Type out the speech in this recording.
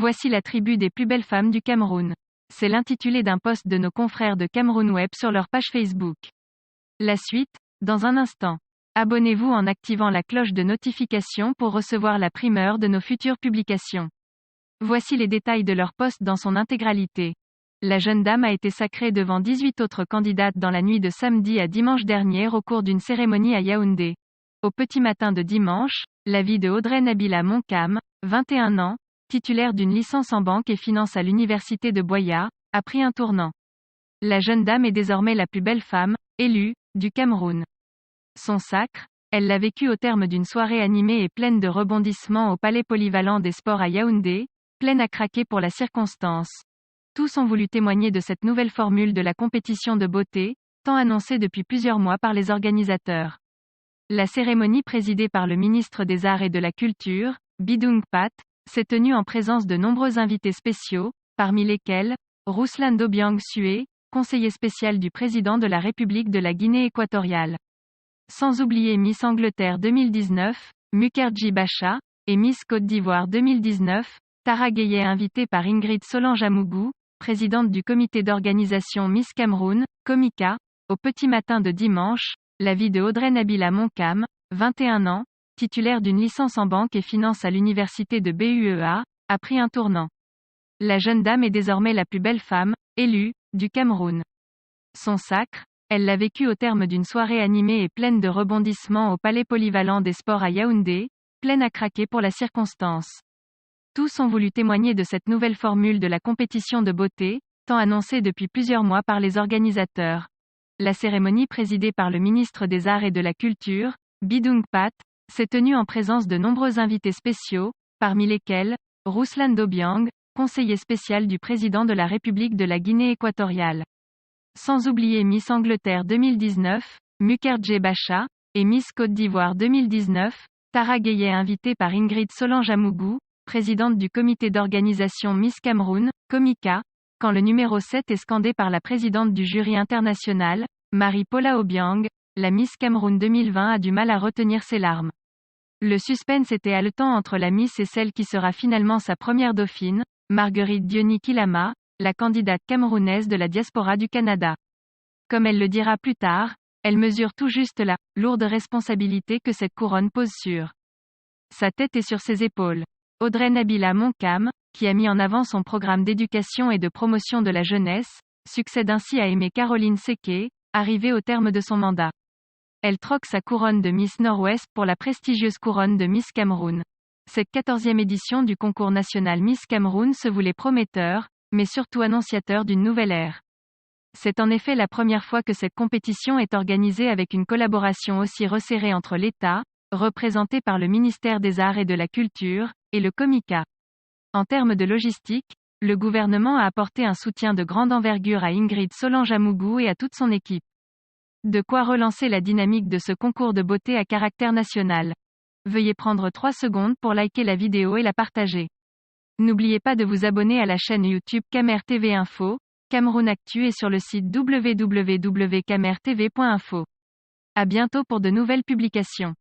Voici la tribu des plus belles femmes du Cameroun. C'est l'intitulé d'un post de nos confrères de Cameroun Web sur leur page Facebook. La suite, dans un instant. Abonnez-vous en activant la cloche de notification pour recevoir la primeur de nos futures publications. Voici les détails de leur post dans son intégralité. La jeune dame a été sacrée devant 18 autres candidates dans la nuit de samedi à dimanche dernier au cours d'une cérémonie à Yaoundé. Au petit matin de dimanche, la vie de Audrey Nabila Moncam, 21 ans, titulaire d'une licence en banque et finance à l'université de Boya, a pris un tournant. La jeune dame est désormais la plus belle femme, élue, du Cameroun. Son sacre, elle l'a vécu au terme d'une soirée animée et pleine de rebondissements au Palais Polyvalent des Sports à Yaoundé, pleine à craquer pour la circonstance. Tous ont voulu témoigner de cette nouvelle formule de la compétition de beauté, tant annoncée depuis plusieurs mois par les organisateurs. La cérémonie présidée par le ministre des Arts et de la Culture, Bidung Pat, s'est tenue en présence de nombreux invités spéciaux, parmi lesquels, Rouslan Dobiang Sué, conseiller spécial du président de la République de la Guinée équatoriale. Sans oublier Miss Angleterre 2019, Mukherjee Bacha, et Miss Côte d'Ivoire 2019, Tara Gueye invitée par Ingrid Solange-Amougou, présidente du comité d'organisation Miss Cameroun, Comica. Au petit matin de dimanche, la vie de Audrey Nabila Moncam, 21 ans, titulaire d'une licence en banque et finance à l'université de BUEA, a pris un tournant. La jeune dame est désormais la plus belle femme, élue, du Cameroun. Son sacre, elle l'a vécu au terme d'une soirée animée et pleine de rebondissements au Palais Polyvalent des Sports à Yaoundé, pleine à craquer pour la circonstance. Tous ont voulu témoigner de cette nouvelle formule de la compétition de beauté, tant annoncée depuis plusieurs mois par les organisateurs. La cérémonie présidée par le ministre des Arts et de la Culture, Bidung Pat, s'est tenue en présence de nombreux invités spéciaux, parmi lesquels, Rouslan Dobiang, conseiller spécial du président de la République de la Guinée équatoriale. Sans oublier Miss Angleterre 2019, Mukherjee Bacha, et Miss Côte d'Ivoire 2019, Tara Gueye invitée par Ingrid Solange-Amougou, présidente du comité d'organisation Miss Cameroun, Comica, quand le numéro 7 est scandé par la présidente du jury international, Marie-Paula Obiang, la Miss Cameroun 2020 a du mal à retenir ses larmes. Le suspense était haletant entre la Miss et celle qui sera finalement sa première dauphine, Marguerite Diony Kilama, la candidate camerounaise de la diaspora du Canada. Comme elle le dira plus tard, elle mesure tout juste la lourde responsabilité que cette couronne pose sur sa tête et sur ses épaules. Audrey Nabila Moncam, qui a mis en avant son programme d'éducation et de promotion de la jeunesse, succède ainsi à Aimée Caroline Séké, arrivée au terme de son mandat. Elle troque sa couronne de Miss Nord-Ouest pour la prestigieuse couronne de Miss Cameroun. Cette 14e édition du concours national Miss Cameroun se voulait prometteur, mais surtout annonciateur d'une nouvelle ère. C'est en effet la première fois que cette compétition est organisée avec une collaboration aussi resserrée entre l'État, représenté par le ministère des Arts et de la Culture, et le Comica. En termes de logistique, le gouvernement a apporté un soutien de grande envergure à Ingrid Solange-Amougou et à toute son équipe. De quoi relancer la dynamique de ce concours de beauté à caractère national. Veuillez prendre 3 secondes pour liker la vidéo et la partager. N'oubliez pas de vous abonner à la chaîne YouTube Camer TV Info, Cameroun Actu et sur le site www.camertv.info. À bientôt pour de nouvelles publications.